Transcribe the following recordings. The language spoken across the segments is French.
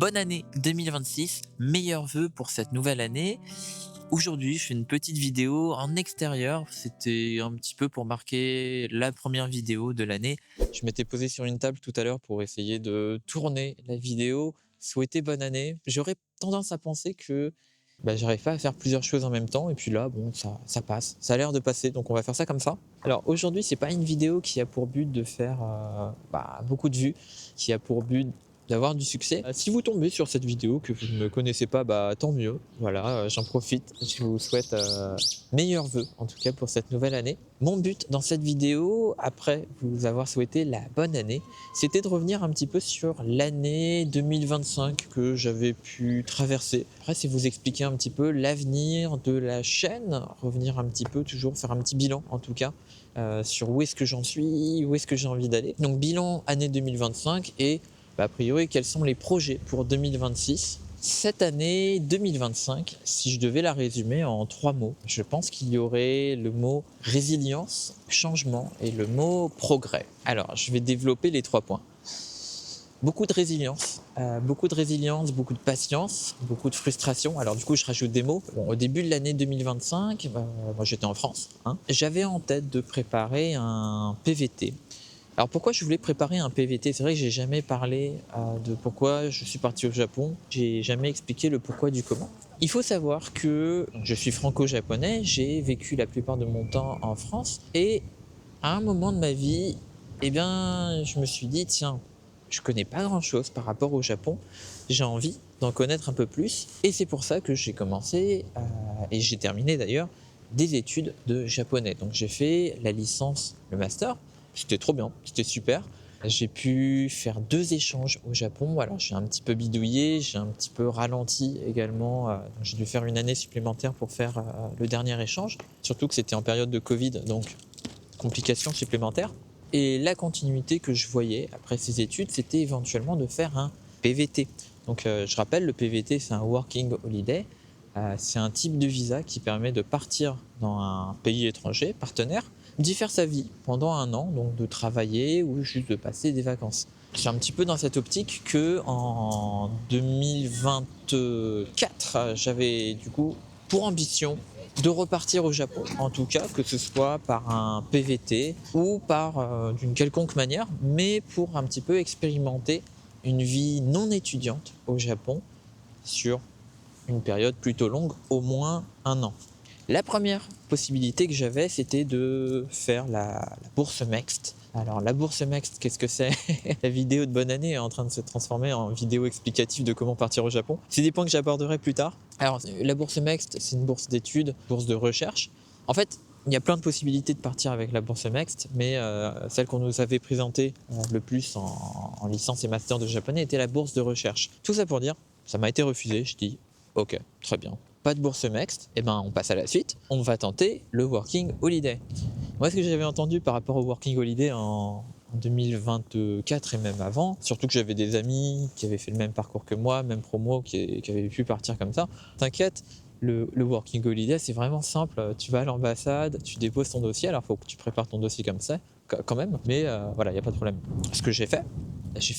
Bonne année 2026, meilleurs vœux pour cette nouvelle année. Aujourd'hui, je fais une petite vidéo en extérieur. C'était un petit peu pour marquer la première vidéo de l'année. Je m'étais posé sur une table tout à l'heure pour essayer de tourner la vidéo, souhaiter bonne année. J'aurais tendance à penser que j'arrive pas à faire plusieurs choses en même temps. Et puis là, bon, ça passe. Ça a l'air de passer, donc on va faire ça comme ça. Alors aujourd'hui, c'est pas une vidéo qui a pour but de faire beaucoup de vues, qui a pour but d'avoir du succès. Si vous tombez sur cette vidéo que vous ne me connaissez pas, tant mieux. Voilà, j'en profite. Je vous souhaite meilleurs vœux, en tout cas pour cette nouvelle année. Mon but dans cette vidéo, après vous avoir souhaité la bonne année, c'était de revenir un petit peu sur l'année 2025 que j'avais pu traverser. Après, c'est vous expliquer un petit peu l'avenir de la chaîne, revenir un petit peu, toujours faire un petit bilan en tout cas, sur où est-ce que j'en suis, où est-ce que j'ai envie d'aller. Donc bilan année 2025 et a priori, quels sont les projets pour 2026 ? Cette année 2025, si je devais la résumer en 3 mots, je pense qu'il y aurait le mot résilience, changement et le mot progrès. Alors, je vais développer les 3 points. Beaucoup de résilience, beaucoup de patience, beaucoup de frustration. Alors du coup, je rajoute des mots. Bon, au début de l'année 2025, moi j'étais en France, j'avais en tête de préparer un PVT. Alors pourquoi je voulais préparer un PVT ? C'est vrai que j'ai jamais parlé de pourquoi je suis parti au Japon. J'ai jamais expliqué le pourquoi du comment. Il faut savoir que je suis franco-japonais, j'ai vécu la plupart de mon temps en France et à un moment de ma vie, je me suis dit tiens, je connais pas grand-chose par rapport au Japon, j'ai envie d'en connaître un peu plus et c'est pour ça que j'ai commencé et j'ai terminé d'ailleurs des études de japonais. Donc j'ai fait la licence, le master. C'était trop bien, c'était super. J'ai pu faire 2 échanges au Japon. Alors j'ai un petit peu bidouillé, j'ai un petit peu ralenti également. Donc j'ai dû faire une année supplémentaire pour faire le dernier échange. Surtout que c'était en période de Covid, donc complications supplémentaires. Et la continuité que je voyais après ces études, c'était éventuellement de faire un PVT. Donc je rappelle, le PVT, c'est un Working Holiday. C'est un type de visa qui permet de partir dans un pays étranger, partenaire, d'y faire sa vie pendant un an, donc de travailler ou juste de passer des vacances. C'est un petit peu dans cette optique que en 2024, j'avais du coup pour ambition de repartir au Japon, en tout cas, que ce soit par un PVT ou par d'une quelconque manière, mais pour un petit peu expérimenter une vie non étudiante au Japon sur une période plutôt longue, au moins un an. La première possibilité que j'avais, c'était de faire la bourse Mext. Alors la bourse Mext, qu'est-ce que c'est ? La vidéo de bonne année est en train de se transformer en vidéo explicative de comment partir au Japon. C'est des points que j'aborderai plus tard. Alors la bourse Mext, c'est une bourse d'études, bourse de recherche. En fait, il y a plein de possibilités de partir avec la bourse Mext, mais celle qu'on nous avait présentée le plus en licence et master de japonais était la bourse de recherche. Tout ça pour dire, ça m'a été refusé, je dis ok, très bien. Pas de bourse Mext, on passe à la suite. On va tenter le Working Holiday. Moi, ce que j'avais entendu par rapport au Working Holiday en 2024 et même avant, surtout que j'avais des amis qui avaient fait le même parcours que moi, même promo, qui avaient pu partir comme ça. T'inquiète, le Working Holiday, c'est vraiment simple. Tu vas à l'ambassade, tu déposes ton dossier. Alors, il faut que tu prépares ton dossier comme ça, quand même. Mais voilà, il n'y a pas de problème. Ce que j'ai fait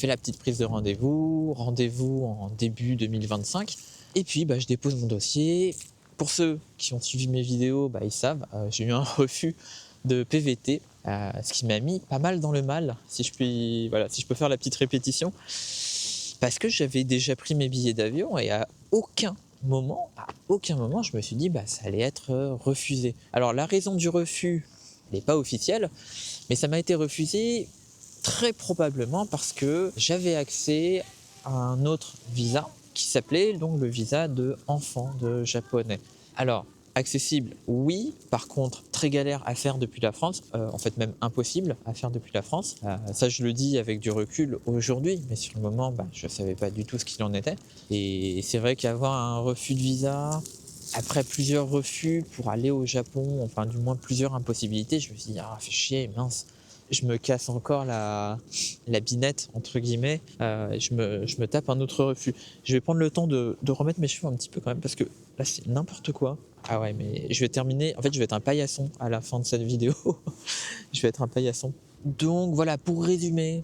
la petite prise de rendez-vous en début 2025. Et puis, je dépose mon dossier. Pour ceux qui ont suivi mes vidéos, ils savent, j'ai eu un refus de PVT, ce qui m'a mis pas mal dans le mal, si je peux faire la petite répétition, parce que j'avais déjà pris mes billets d'avion et à aucun moment, je me suis dit ça allait être refusé. Alors la raison du refus n'est pas officielle, mais ça m'a été refusé très probablement parce que j'avais accès à un autre visa qui s'appelait donc le visa de enfant de japonais. Alors, accessible, oui. Par contre, très galère à faire depuis la France. En fait, même impossible à faire depuis la France. Ça, je le dis avec du recul aujourd'hui, mais sur le moment, je ne savais pas du tout ce qu'il en était. Et c'est vrai qu'avoir un refus de visa, après plusieurs refus pour aller au Japon, enfin du moins plusieurs impossibilités, je me suis dit, fait chier, mince. Je me casse encore la binette, entre guillemets, je me tape un autre refus. Je vais prendre le temps de remettre mes cheveux un petit peu quand même, parce que là, c'est n'importe quoi. Ah ouais, mais je vais terminer, en fait, je vais être un paillasson à la fin de cette vidéo. Je vais être un paillasson. Donc voilà, pour résumer,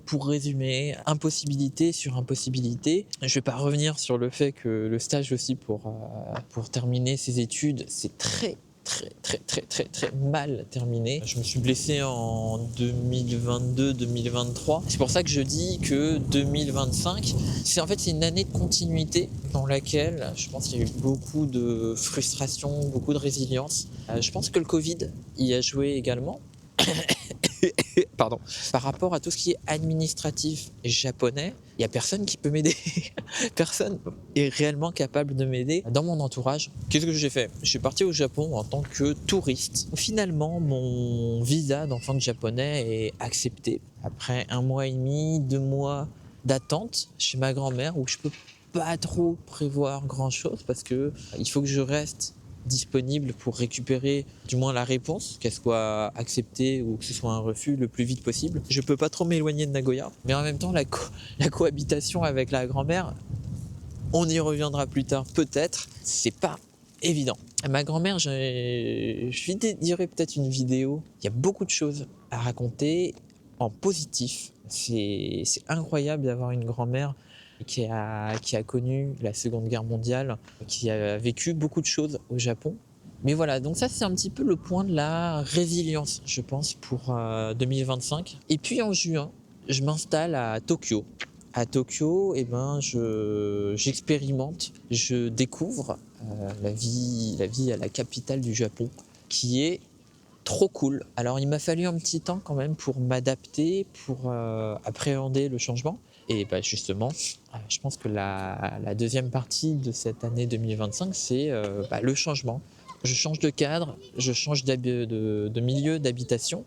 impossibilité sur impossibilité. Je vais pas revenir sur le fait que le stage aussi pour terminer ses études, c'est très mal terminé. Je me suis blessé en 2022-2023. C'est pour ça que je dis que 2025, c'est une année de continuité dans laquelle je pense qu'il y a eu beaucoup de frustration, beaucoup de résilience. Je pense que le Covid y a joué également. Pardon. Par rapport à tout ce qui est administratif japonais, il n'y a personne qui peut m'aider. Personne est réellement capable de m'aider dans mon entourage. Qu'est-ce que j'ai fait? Je suis parti au Japon en tant que touriste. Finalement, mon visa d'enfant de japonais est accepté après 1 mois et demi, 2 mois d'attente chez ma grand-mère où je peux pas trop prévoir grand-chose parce que il faut que je reste disponible pour récupérer du moins la réponse, qu'elle soit acceptée ou que ce soit un refus le plus vite possible. Je peux pas trop m'éloigner de Nagoya, mais en même temps la cohabitation avec la grand-mère, on y reviendra plus tard peut-être, c'est pas évident. Ma grand-mère, je lui dédierai peut-être une vidéo, il y a beaucoup de choses à raconter en positif. C'est incroyable d'avoir une grand-mère qui a connu la Seconde Guerre mondiale, qui a vécu beaucoup de choses au Japon. Mais voilà, donc ça c'est un petit peu le point de la résilience, je pense, pour 2025. Et puis en juin, je m'installe à Tokyo. À Tokyo, j'expérimente, je découvre la vie à la capitale du Japon, qui est trop cool. Alors il m'a fallu un petit temps quand même pour m'adapter, pour appréhender le changement. Et justement, je pense que la deuxième partie de cette année 2025, c'est le changement. Je change de cadre, je change de milieu d'habitation.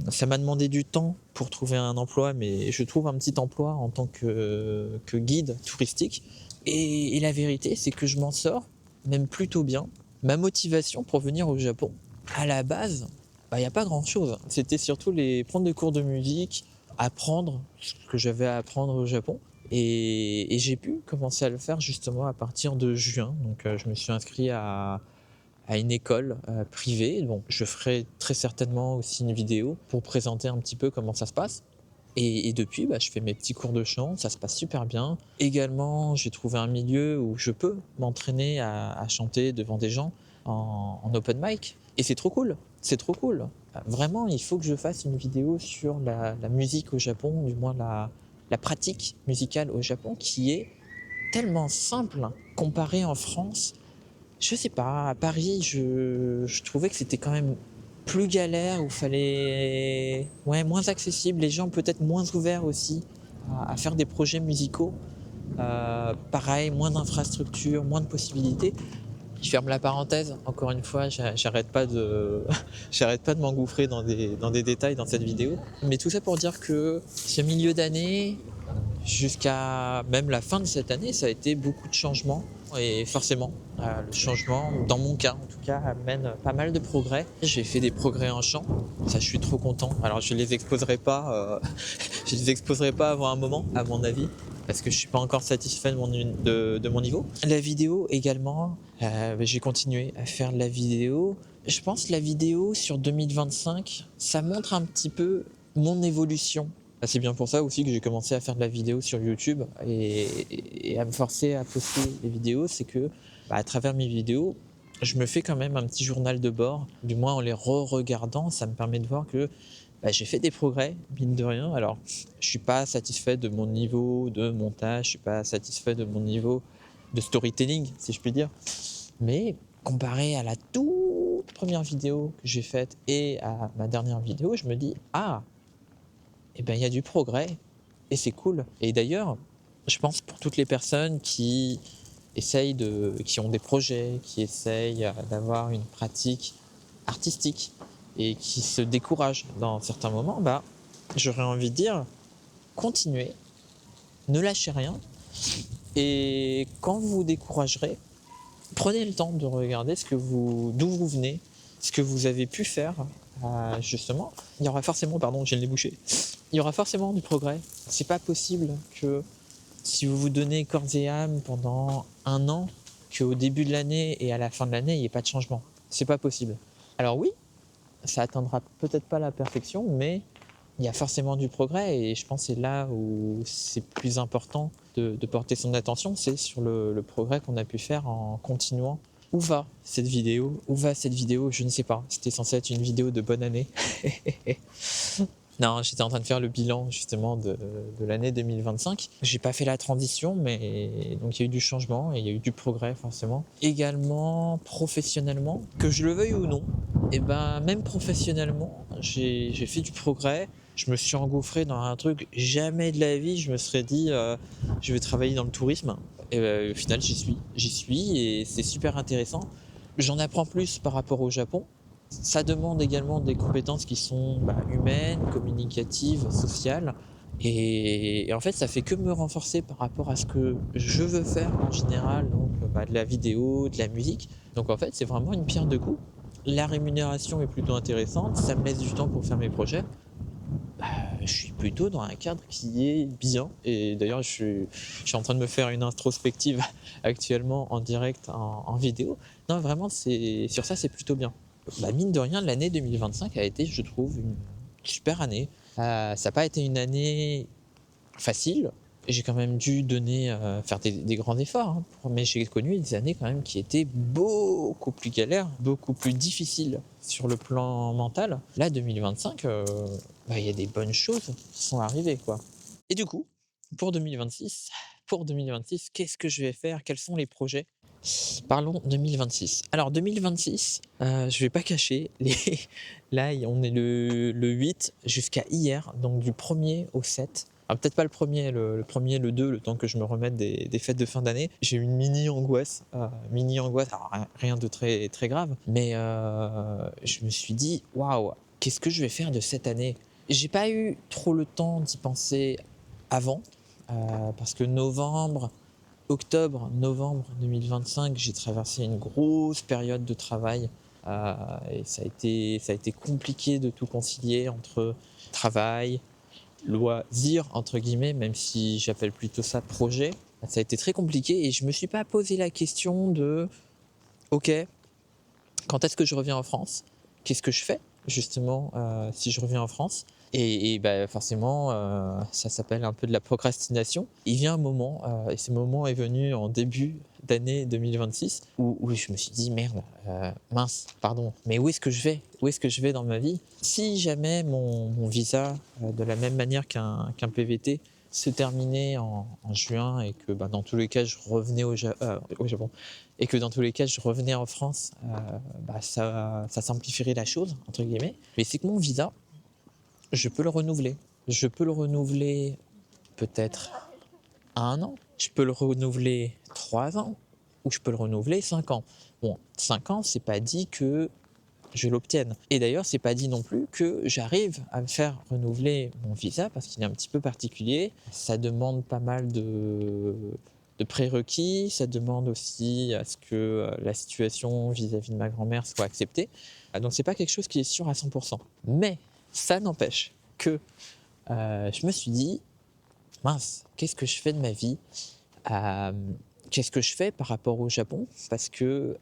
Ça m'a demandé du temps pour trouver un emploi, mais je trouve un petit emploi en tant que guide touristique. Et la vérité, c'est que je m'en sors même plutôt bien. Ma motivation pour venir au Japon, à la base, il n'y a pas grand-chose. C'était surtout prendre des cours de musique, apprendre ce que j'avais à apprendre au Japon. Et j'ai pu commencer à le faire justement à partir de juin. Donc je me suis inscrit à une école privée. Bon, je ferai très certainement aussi une vidéo pour présenter un petit peu comment ça se passe. Et depuis, je fais mes petits cours de chant, ça se passe super bien. Également, j'ai trouvé un milieu où je peux m'entraîner à chanter devant des gens en open mic. Et c'est trop cool, c'est trop cool. Vraiment, il faut que je fasse une vidéo sur la musique au Japon, du moins la pratique musicale au Japon, qui est tellement simple comparée en France. Je sais pas, à Paris, je trouvais que c'était quand même plus galère, où il fallait moins accessible, les gens peut-être moins ouverts aussi à faire des projets musicaux. Pareil, moins d'infrastructures, moins de possibilités. Je ferme la parenthèse, encore une fois, j'arrête pas de, j'arrête pas de m'engouffrer dans des détails dans cette vidéo. Mais tout ça pour dire que ce milieu d'année, jusqu'à même la fin de cette année, ça a été beaucoup de changements. Et forcément, le changement, dans mon cas en tout cas, amène pas mal de progrès. J'ai fait des progrès en chant, ça je suis trop content. Alors je les exposerai pas, je les exposerai pas avant un moment, à mon avis, parce que je suis pas encore satisfait de mon niveau. La vidéo également, j'ai continué à faire de la vidéo. Je pense que la vidéo sur 2025, ça montre un petit peu mon évolution. C'est bien pour ça aussi que j'ai commencé à faire de la vidéo sur YouTube et à me forcer à poster les vidéos, c'est que à travers mes vidéos, je me fais quand même un petit journal de bord, du moins en les re-regardant, ça me permet de voir que j'ai fait des progrès, mine de rien. Alors, je suis pas satisfait de mon niveau de montage, je suis pas satisfait de mon niveau de storytelling, si je puis dire, mais comparé à la toute première vidéo que j'ai faite et à ma dernière vidéo, je me dis il y a du progrès et c'est cool. Et d'ailleurs, je pense pour toutes les personnes qui qui ont des projets, qui essayent d'avoir une pratique artistique et qui se découragent dans certains moments, j'aurais envie de dire, continuez, ne lâchez rien. Et quand vous vous découragerez, prenez le temps de regarder d'où vous venez, ce que vous avez pu faire. Justement, il y aura forcément, pardon, j'ai le nez bouché, il y aura forcément du progrès. C'est pas possible que si vous vous donnez corps et âme pendant un an, qu'au début de l'année et à la fin de l'année, il n'y ait pas de changement. C'est pas possible. Alors oui, ça atteindra peut-être pas la perfection, mais il y a forcément du progrès et je pense que c'est là où c'est plus important de porter son attention, c'est sur le progrès qu'on a pu faire en continuant. Où va cette vidéo? Où va cette vidéo? Je ne sais pas. C'était censé être une vidéo de bonne année. Non, j'étais en train de faire le bilan justement de l'année 2025. J'ai pas fait la transition, mais donc il y a eu du changement et il y a eu du progrès forcément. Également professionnellement, que je le veuille ou non, et ben même professionnellement, j'ai fait du progrès. Je me suis engouffré dans un truc, jamais de la vie je me serais dit je vais travailler dans le tourisme. Et au final j'y suis et c'est super intéressant. J'en apprends plus par rapport au Japon. Ça demande également des compétences qui sont humaines, communicatives, sociales. Et en fait, ça fait que me renforcer par rapport à ce que je veux faire en général, donc de la vidéo, de la musique. Donc en fait, c'est vraiment une pierre deux coups. La rémunération est plutôt intéressante, ça me laisse du temps pour faire mes projets. Je suis plutôt dans un cadre qui est bien. Et d'ailleurs, je suis en train de me faire une introspective actuellement en direct, en vidéo. Non, vraiment, sur ça, c'est plutôt bien. Mine de rien, l'année 2025 a été, je trouve, une super année. Ça n'a pas été une année facile. J'ai quand même dû faire des grands efforts, hein, mais j'ai connu des années quand même qui étaient beaucoup plus galères, beaucoup plus difficiles sur le plan mental. Là, 2025, il y a des bonnes choses qui sont arrivées, quoi. Et du coup, pour 2026, qu'est-ce que je vais faire? Quels sont les projets? Parlons 2026. Alors 2026, je vais pas cacher, là on est le 8 jusqu'à hier, donc du 1er au 7. Alors peut-être pas le premier, le premier, le 2, le temps que je me remette des fêtes de fin d'année. J'ai eu une mini-angoisse, alors rien de très, très grave, mais je me suis dit, waouh, qu'est-ce que je vais faire de cette année? J'ai pas eu trop le temps d'y penser avant, parce que octobre-novembre 2025, j'ai traversé une grosse période de travail et ça a été compliqué de tout concilier entre travail, loisir, entre guillemets, même si j'appelle plutôt ça projet. Ça a été très compliqué et je me suis pas posé la question de ok, quand est-ce que je reviens en France? Qu'est-ce que je fais justement si je reviens en France? Forcément, ça s'appelle un peu de la procrastination. Il vient un moment, et ce moment est venu en début d'année 2026, où je me suis dit merde, mince, pardon, mais où est-ce que je vais? Où est-ce que je vais dans ma vie? Si jamais mon visa, de la même manière qu'un PVT, se terminait en juin et que dans tous les cas je revenais au Japon et que dans tous les cas je revenais en France, ça simplifierait la chose entre guillemets. Mais c'est que mon visa, je peux le renouveler. Je peux le renouveler peut-être à 1 an, je peux le renouveler 3 ans, ou je peux le renouveler 5 ans. Bon, 5 ans, c'est pas dit que je l'obtienne. Et d'ailleurs, c'est pas dit non plus que j'arrive à me faire renouveler mon visa parce qu'il est un petit peu particulier. Ça demande pas mal de prérequis, ça demande aussi à ce que la situation vis-à-vis de ma grand-mère soit acceptée. Donc c'est pas quelque chose qui est sûr à 100%. Mais ça n'empêche que je me suis dit, mince, qu'est-ce que je fais de ma vie? Euh, Qu'est-ce que je fais par rapport au Japon? Parce que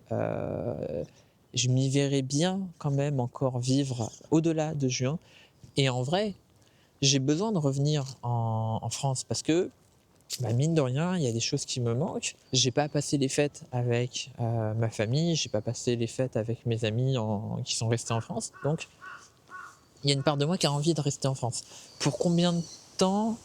je m'y verrais bien quand même encore vivre au-delà de juin. Et en vrai, j'ai besoin de revenir en France parce que, mine de rien, il y a des choses qui me manquent. J'ai pas passé les fêtes avec ma famille, j'ai pas passé les fêtes avec mes amis qui sont restés en France. Donc, il y a une part de moi qui a envie de rester en France. Pour combien de temps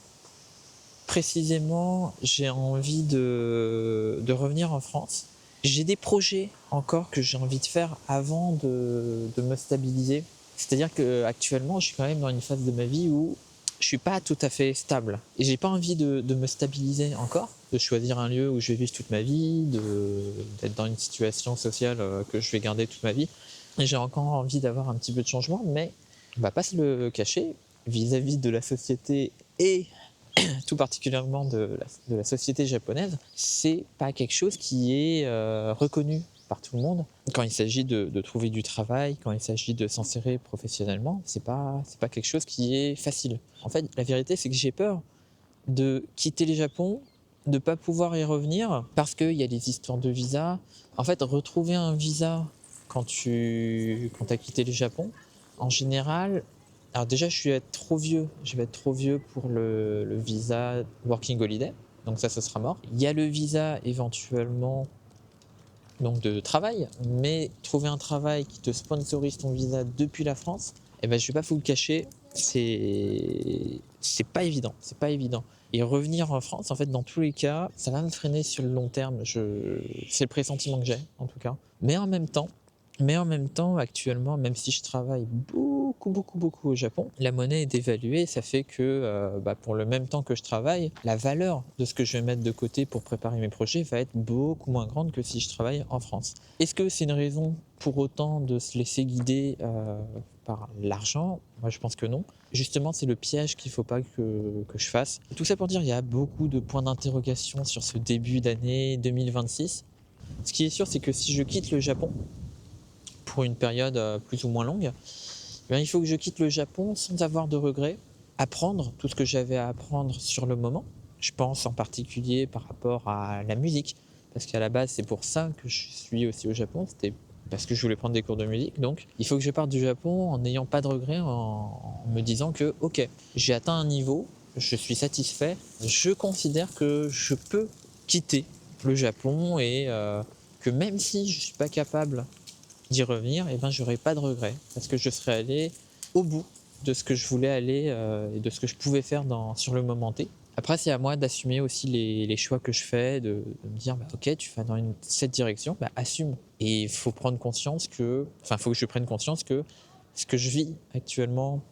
précisément j'ai envie de revenir en France? J'ai des projets encore que j'ai envie de faire avant de me stabiliser. C'est-à-dire qu'actuellement, je suis quand même dans une phase de ma vie où je suis pas tout à fait stable. Et j'ai pas envie de me stabiliser encore, de choisir un lieu où je vais vivre toute ma vie, d'être dans une situation sociale que je vais garder toute ma vie. Et j'ai encore envie d'avoir un petit peu de changement, mais on va pas se le cacher, vis-à-vis de la société et tout particulièrement de la société japonaise, c'est pas quelque chose qui est reconnu par tout le monde. Quand il s'agit de trouver du travail, quand il s'agit de s'insérer professionnellement, c'est pas quelque chose qui est facile. En fait, la vérité, c'est que j'ai peur de quitter le Japon, de pas pouvoir y revenir parce qu'il y a les histoires de visa. En fait, retrouver un visa quand tu as quitté le Japon, en général, Alors déjà, je vais être trop vieux pour le visa Working Holiday, donc ça, ce sera mort. Il y a le visa éventuellement donc de travail, mais trouver un travail qui te sponsorise ton visa depuis la France, eh ben, je vais pas vous le cacher, c'est pas évident, c'est pas évident. Et revenir en France, en fait, dans tous les cas, ça va me freiner sur le long terme. C'est le pressentiment que j'ai, en tout cas. Mais en même temps, actuellement, même si je travaille beaucoup au Japon, la monnaie est dévaluée. Ça fait que pour le même temps que je travaille, la valeur de ce que je vais mettre de côté pour préparer mes projets va être beaucoup moins grande que si je travaille en France. Est-ce que c'est une raison pour autant de se laisser guider par l'argent? Moi, je pense que non. Justement, c'est le piège qu'il ne faut pas que je fasse. Tout ça pour dire, il y a beaucoup de points d'interrogation sur ce début d'année 2026. Ce qui est sûr, c'est que si je quitte le Japon, pour une période plus ou moins longue, il faut que je quitte le Japon sans avoir de regrets, apprendre tout ce que j'avais à apprendre sur le moment. Je pense en particulier par rapport à la musique, parce qu'à la base c'est pour ça que je suis aussi au Japon, c'était parce que je voulais prendre des cours de musique. Donc il faut que je parte du Japon en n'ayant pas de regrets, en me disant que ok, j'ai atteint un niveau, je suis satisfait, je considère que je peux quitter le Japon et que même si je ne suis pas capable d'y revenir, et ben j'aurais pas de regrets parce que je serais allé au bout de ce que je voulais aller et de ce que je pouvais faire sur le moment T. Après, c'est à moi d'assumer aussi les choix que je fais, de me dire ok, tu vas dans cette direction, assume. Et il faut prendre conscience faut que je prenne conscience que ce que je vis actuellement,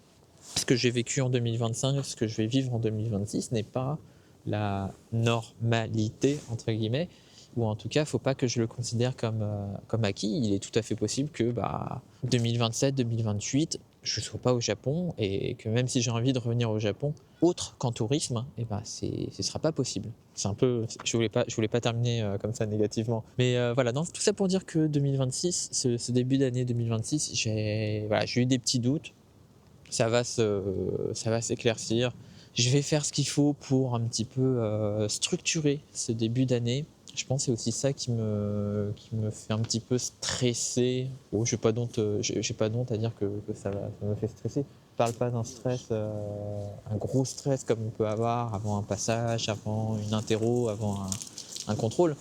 ce que j'ai vécu en 2025, ce que je vais vivre en 2026 n'est pas la normalité, entre guillemets, ou en tout cas, il ne faut pas que je le considère comme acquis. Il est tout à fait possible que 2027, 2028, je ne sois pas au Japon et que même si j'ai envie de revenir au Japon, autre qu'en tourisme, ce ne sera pas possible. C'est un peu, je voulais pas terminer comme ça négativement. Mais voilà, tout ça pour dire que 2026, ce début d'année 2026, j'ai eu des petits doutes. Ça va s'éclaircir. Je vais faire ce qu'il faut pour un petit peu structurer ce début d'année. Je pense que c'est aussi ça qui me fait un petit peu stresser. Oh, j'ai pas d'honte à dire que ça me fait stresser. Je parle pas d'un stress, un gros stress comme on peut avoir avant un passage, avant une interro, avant un contrôle.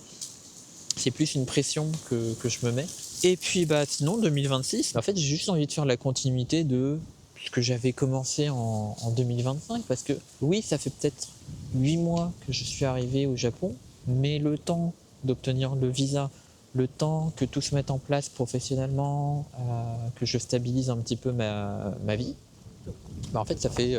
C'est plus une pression que je me mets. Et puis sinon 2026, en fait j'ai juste envie de faire la continuité de ce que j'avais commencé en 2025, parce que oui, ça fait peut-être 8 mois que je suis arrivé au Japon, mais le temps d'obtenir le visa, le temps que tout se mette en place professionnellement, que je stabilise un petit peu ma vie, en fait ça fait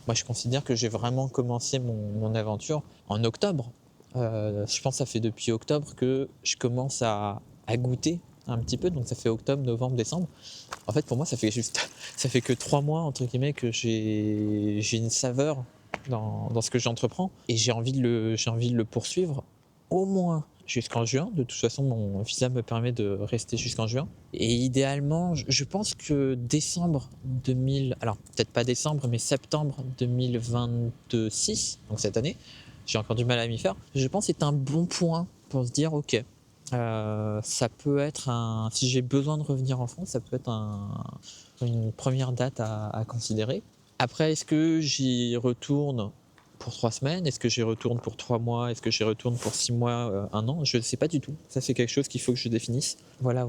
moi je considère que j'ai vraiment commencé mon aventure en octobre. Je pense que ça fait depuis octobre que je commence à goûter un petit peu, donc ça fait octobre, novembre, décembre. En fait pour moi ça fait que 3 mois entre guillemets que j'ai une saveur dans ce que j'entreprends, et j'ai envie de le poursuivre au moins jusqu'en juin. De toute façon mon visa me permet de rester jusqu'en juin, et idéalement je pense que alors peut-être pas décembre mais septembre 2026, donc cette année, j'ai encore du mal à m'y faire, je pense que c'est un bon point pour se dire ok, ça peut être si j'ai besoin de revenir en France, ça peut être une première date à considérer. Après, est-ce que j'y retourne pour 3 semaines? Est-ce que j'y retourne pour 3 mois? Est-ce que j'y retourne pour 6 mois, 1 an? Je ne sais pas du tout. Ça, c'est quelque chose qu'il faut que je définisse. Voilà.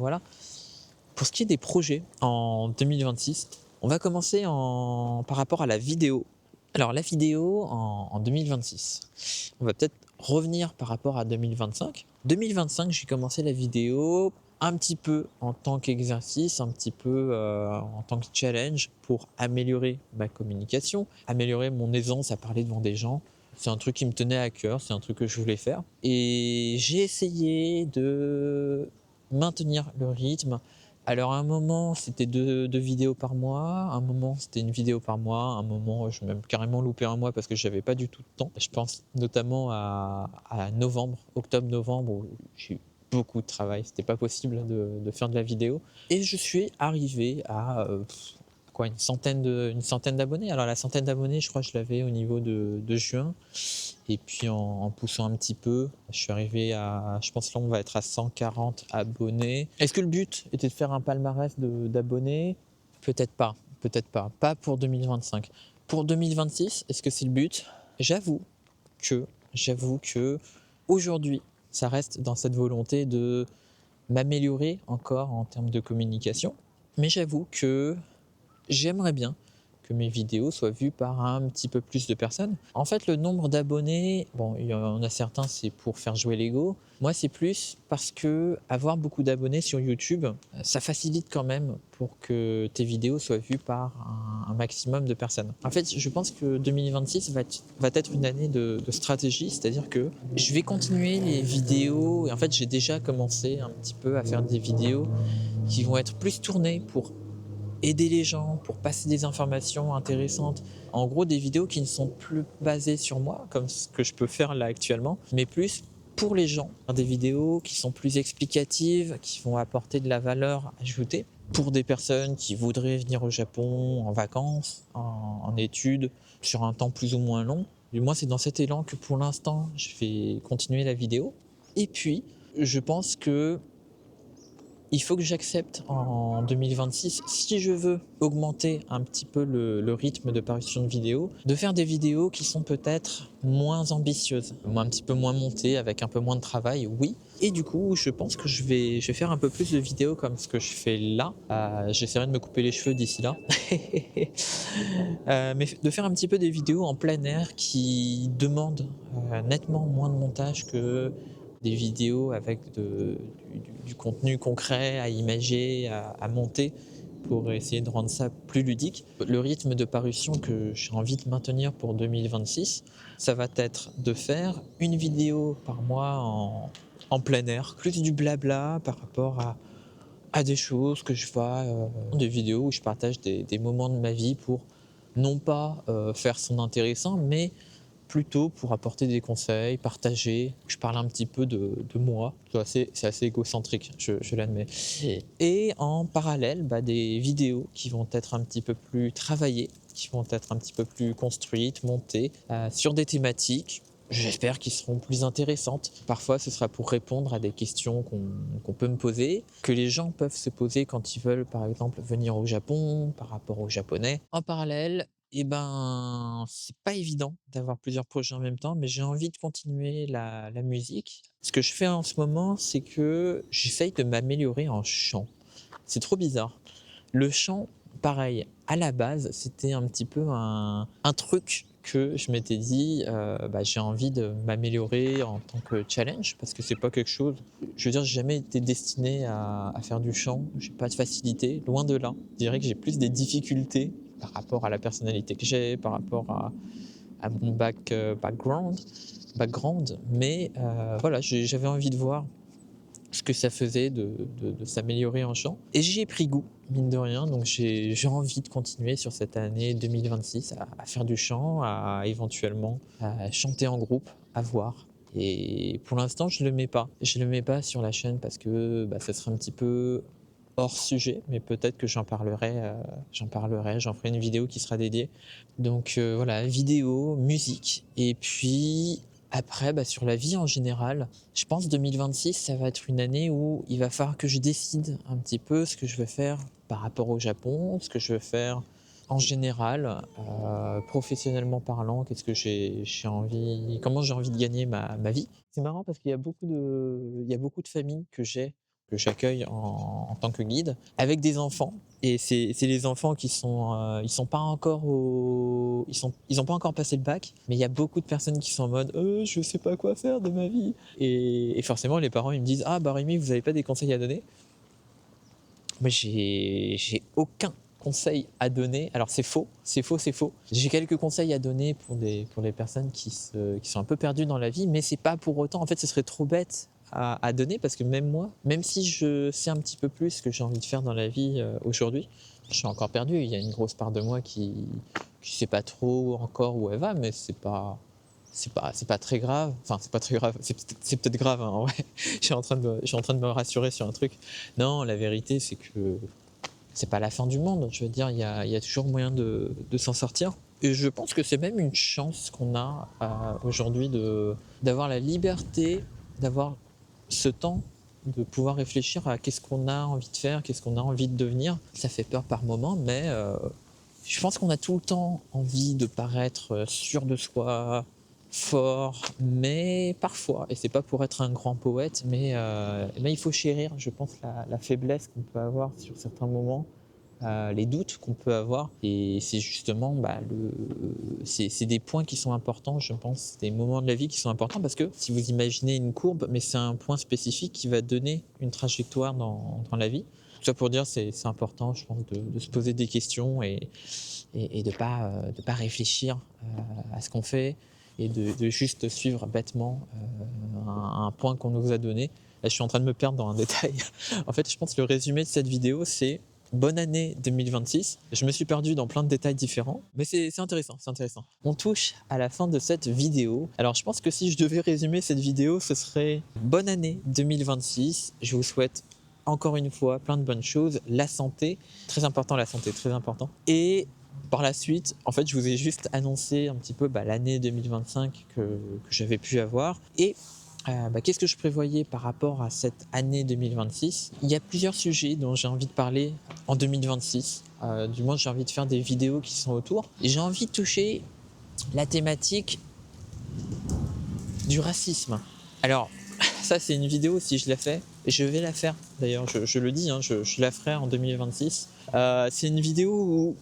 Pour ce qui est des projets en 2026, on va commencer par rapport à la vidéo. Alors, la vidéo en 2026, on va peut-être revenir par rapport à 2025. 2025, j'ai commencé la vidéo un petit peu en tant qu'exercice, un petit peu en tant que challenge pour améliorer ma communication, améliorer mon aisance à parler devant des gens. C'est un truc qui me tenait à cœur, c'est un truc que je voulais faire. Et j'ai essayé de maintenir le rythme. Alors à un moment c'était deux vidéos par mois, à un moment c'était une vidéo par mois, à un moment je même carrément loupé un mois parce que j'avais pas du tout de temps. Je pense notamment à octobre-novembre, où j'ai eu beaucoup de travail, c'était pas possible de faire de la vidéo. Et je suis arrivé à une centaine d'abonnés. Alors la centaine d'abonnés, je crois que je l'avais au niveau de juin. Et puis en poussant un petit peu, je suis arrivé je pense là on va être à 140 abonnés. Est-ce que le but était de faire un palmarès d'abonnés? Peut-être pas. peut-être pas pour 2025. Pour 2026, est-ce que c'est le but? J'avoue que j'avoue que aujourd'hui, ça reste dans cette volonté de m'améliorer encore en termes de communication. Mais j'avoue que j'aimerais bien que mes vidéos soient vues par un petit peu plus de personnes. En fait, le nombre d'abonnés, bon, il y en a certains, c'est pour faire jouer l'ego. Moi, c'est plus parce que avoir beaucoup d'abonnés sur YouTube, ça facilite quand même pour que tes vidéos soient vues par un maximum de personnes. En fait, je pense que 2026 va être une année de stratégie, c'est-à-dire que je vais continuer les vidéos, et en fait, j'ai déjà commencé un petit peu à faire des vidéos qui vont être plus tournées pour aider les gens, pour passer des informations intéressantes. En gros, des vidéos qui ne sont plus basées sur moi, comme ce que je peux faire là actuellement, mais plus pour les gens. Des vidéos qui sont plus explicatives, qui vont apporter de la valeur ajoutée pour des personnes qui voudraient venir au Japon en vacances, en études, sur un temps plus ou moins long. Du moins, c'est dans cet élan que pour l'instant, je vais continuer la vidéo. Et puis, je pense que il faut que j'accepte en 2026, si je veux augmenter un petit peu le rythme de parution de vidéos, de faire des vidéos qui sont peut-être moins ambitieuses, un petit peu moins montées, avec un peu moins de travail, oui. Et du coup, je pense que je vais faire un peu plus de vidéos comme ce que je fais là. J'essaierai de me couper les cheveux d'ici là. Mais de faire un petit peu des vidéos en plein air qui demandent nettement moins de montage que des vidéos avec du contenu concret à imager, à monter pour essayer de rendre ça plus ludique. Le rythme de parution que j'ai envie de maintenir pour 2026, ça va être de faire une vidéo par mois en plein air, plus du blabla par rapport à des choses que je vois, des vidéos où je partage des moments de ma vie pour non pas faire son intéressant, mais plutôt pour apporter des conseils, partager. Je parle un petit peu de moi. C'est assez égocentrique, je l'admets. Et en parallèle, des vidéos qui vont être un petit peu plus travaillées, qui vont être un petit peu plus construites, montées, sur des thématiques. J'espère qu'ils seront plus intéressantes. Parfois, ce sera pour répondre à des questions qu'on peut me poser, que les gens peuvent se poser quand ils veulent, par exemple, venir au Japon, par rapport aux Japonais. En parallèle, c'est pas évident d'avoir plusieurs projets en même temps, mais j'ai envie de continuer la musique. Ce que je fais en ce moment, c'est que j'essaye de m'améliorer en chant. C'est trop bizarre. Le chant, pareil, à la base, c'était un petit peu un truc que je m'étais dit, j'ai envie de m'améliorer en tant que challenge, parce que c'est pas quelque chose. Je veux dire, j'ai jamais été destiné à faire du chant. J'ai pas de facilité, loin de là. Je dirais que j'ai plus des difficultés par rapport à la personnalité que j'ai, par rapport à mon background. Mais voilà, j'avais envie de voir ce que ça faisait de s'améliorer en chant. Et j'y ai pris goût, mine de rien, donc j'ai envie de continuer sur cette année 2026 à faire du chant, à éventuellement à chanter en groupe, à voir. Et pour l'instant, je le mets pas. Je le mets pas sur la chaîne parce que ça serait un petit peu hors sujet, mais peut-être que j'en ferai une vidéo qui sera dédiée. Donc voilà, vidéo, musique, et puis après, sur la vie en général, je pense 2026, ça va être une année où il va falloir que je décide un petit peu ce que je veux faire par rapport au Japon, ce que je veux faire en général, professionnellement parlant, qu'est-ce que j'ai envie, comment j'ai envie de gagner ma vie. C'est marrant parce qu'il y a il y a beaucoup de familles que j'accueille en tant que guide, avec des enfants. Et c'est les enfants qui sont, ils sont pas encore ils ont pas encore passé le bac, mais il y a beaucoup de personnes qui sont en mode je sais pas quoi faire de ma vie. Et forcément, les parents ils me disent Rémi, vous avez pas des conseils à donner? Moi, j'ai aucun conseil à donner. Alors c'est faux, c'est faux, c'est faux. J'ai quelques conseils à donner pour les personnes qui sont un peu perdues dans la vie, mais c'est pas pour autant. En fait, ce serait trop bête à donner parce que même moi, même si je sais un petit peu plus ce que j'ai envie de faire dans la vie aujourd'hui, je suis encore perdu. Il y a une grosse part de moi qui sait pas trop encore où elle va, mais c'est pas très grave. Enfin, c'est pas très grave. C'est peut-être grave, hein, en vrai. Je suis en train de me rassurer sur un truc. Non, la vérité, c'est que c'est pas la fin du monde. Je veux dire, il y a toujours moyen de s'en sortir. Et je pense que c'est même une chance qu'on a aujourd'hui d'avoir la liberté, d'avoir ce temps de pouvoir réfléchir à qu'est-ce qu'on a envie de faire, qu'est-ce qu'on a envie de devenir. Ça fait peur par moments, mais Je pense qu'on a tout le temps envie de paraître sûr de soi, fort, mais parfois, et c'est pas pour être un grand poète, mais il faut chérir, je pense, la faiblesse qu'on peut avoir sur certains moments, les doutes qu'on peut avoir. Et c'est justement, c'est des points qui sont importants, je pense, des moments de la vie qui sont importants, parce que si vous imaginez une courbe, mais c'est un point spécifique qui va donner une trajectoire dans la vie. Tout ça pour dire, c'est important, je pense, de se poser des questions et de pas réfléchir à ce qu'on fait et de juste suivre bêtement un point qu'on nous a donné. Là, je suis en train de me perdre dans un détail. En fait, je pense que le résumé de cette vidéo, c'est bonne année 2026. Je me suis perdu dans plein de détails différents, mais c'est intéressant, c'est intéressant. On touche à la fin de cette vidéo. Alors, je pense que si je devais résumer cette vidéo, ce serait bonne année 2026. Je vous souhaite encore une fois plein de bonnes choses. La santé, très important, la santé, très important. Et par la suite, en fait, je vous ai juste annoncé un petit peu l'année 2025 que j'avais pu avoir. Et qu'est-ce que je prévoyais par rapport à cette année 2026? Il y a plusieurs sujets dont j'ai envie de parler en 2026. Du moins, j'ai envie de faire des vidéos qui sont autour. Et j'ai envie de toucher la thématique du racisme. Alors, ça, c'est une vidéo, si je la fais, et je vais la faire, d'ailleurs, je le dis, hein, je la ferai en 2026. C'est une vidéo où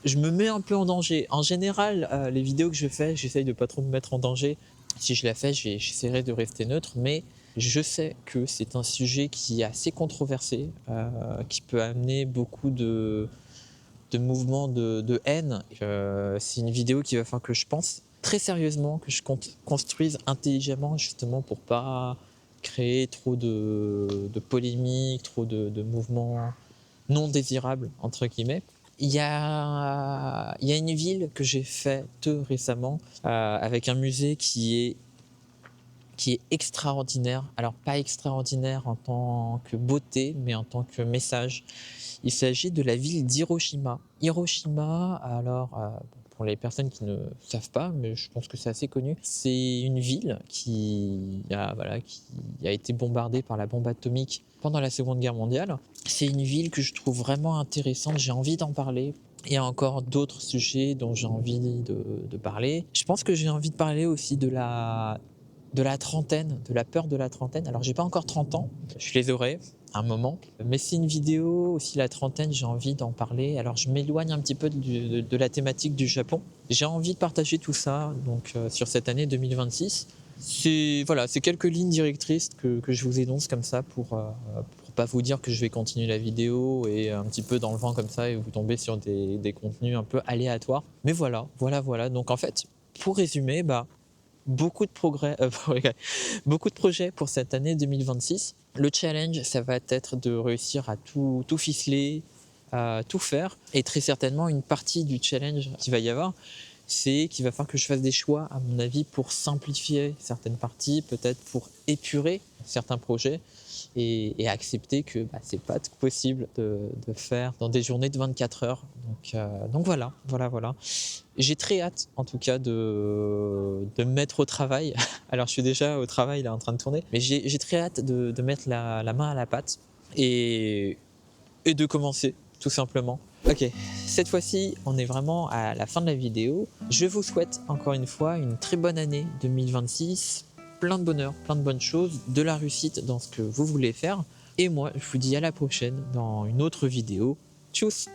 je me mets un peu en danger. En général, les vidéos que je fais, j'essaye de pas trop me mettre en danger. Si je la fais, j'essaierai de rester neutre, mais je sais que c'est un sujet qui est assez controversé, qui peut amener beaucoup de mouvements de haine. C'est une vidéo qui va falloir que je pense très sérieusement, que je construise intelligemment, justement pour pas créer trop de polémiques, trop de mouvements non désirables, entre guillemets. Il y a une ville que j'ai faite récemment avec un musée qui est extraordinaire. Alors pas extraordinaire en tant que beauté, mais en tant que message. Il s'agit de la ville d'Hiroshima. Hiroshima, alors pour les personnes qui ne savent pas, mais je pense que c'est assez connu, c'est une ville qui a été bombardée par la bombe atomique pendant la Seconde Guerre mondiale. C'est une ville que je trouve vraiment intéressante, j'ai envie d'en parler. Il y a encore d'autres sujets dont j'ai envie de parler. Je pense que j'ai envie de parler aussi de la trentaine, de la peur de la trentaine. Alors j'ai pas encore 30 ans, je les aurai à un moment, mais c'est une vidéo aussi la trentaine, j'ai envie d'en parler. Alors je m'éloigne un petit peu de la thématique du Japon. J'ai envie de partager tout ça donc sur cette année 2026. C'est quelques lignes directrices que je vous énonce comme ça pour pas vous dire que je vais continuer la vidéo et un petit peu dans le vent comme ça et vous tomber sur des contenus un peu aléatoires. Mais voilà. Donc en fait, pour résumer, beaucoup de beaucoup de projets pour cette année 2026. Le challenge, ça va être de réussir à tout ficeler, à tout faire. Et très certainement, une partie du challenge qu'il va y avoir, c'est qu'il va falloir que je fasse des choix, à mon avis, pour simplifier certaines parties, peut-être pour épurer certains projets et accepter que c'est pas tout possible de faire dans des journées de 24 heures. Donc voilà. J'ai très hâte, en tout cas, de me mettre au travail. Alors, je suis déjà au travail, là, en train de tourner. Mais j'ai très hâte de mettre la main à la pâte et de commencer, tout simplement. Ok, cette fois-ci, on est vraiment à la fin de la vidéo. Je vous souhaite, encore une fois, une très bonne année 2026. Plein de bonheur, plein de bonnes choses, de la réussite dans ce que vous voulez faire. Et moi, je vous dis à la prochaine dans une autre vidéo. Tchuss!